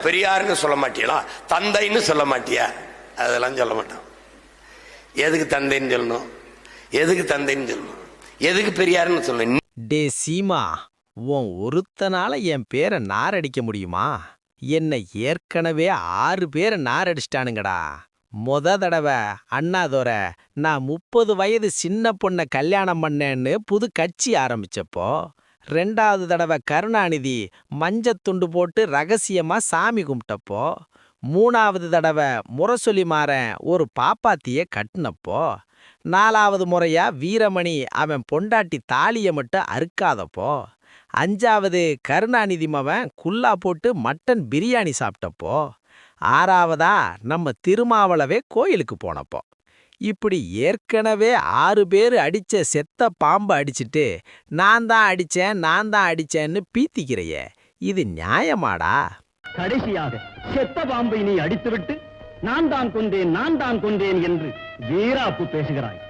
பெரியார்னு சொல்ல மாட்டீங்களா, தந்தைன்னு சொல்ல மாட்டியா? அதெல்லாம் சொல்ல மாட்டான். எதுக்கு தந்தைன்னு சொல்லணும், எதுக்கு தந்தைன்னு சொல்லணும், எதுக்கு பெரியார்னு சொல்லணும்? டே சீமா, உன் ஒருத்தனால என் பேரை நாரடிக்க முடியுமா? என்னை ஏற்கனவே 6 பேரை நாரடிச்சிட்டானுங்கடா. தடவை அண்ணாதோர நான் 30 வயது சின்ன பொண்ணை கல்யாணம் பண்ணேன்னு புது கட்சி ஆரம்பிச்சப்போ, 2வது தடவை கருணாநிதி மஞ்சத்துண்டு போட்டு ரகசியமா சாமி கும்பிட்டப்போ, 3வது தடவை முரசொலி மாறன் ஒரு பாப்பாத்திய கட்டினப்போ, 4வது முறையா வீரமணி அவன் பொண்டாட்டி தாலிய மட்டும் அறுக்காதப்போ, 5வது கருணாநிதி மவன் குல்லா போட்டு மட்டன் பிரியாணி சாப்பிட்டப்போ, 6வதா நம்ம திருமாவளவே கோயிலுக்கு போனப்போ, இப்படி ஏற்கனவே 6 பேர் அடிச்ச செத்த பாம்பு அடிச்சிட்டு நான் தான் அடிச்சேன்னு பீத்திக்கிறையே, இது நியாயமாடா? கடைசியாக செத்த பாம்பை நீ அடித்துவிட்டு நான் தான் கொண்டேன் என்று வீராப்பு பேசுகிறாய்.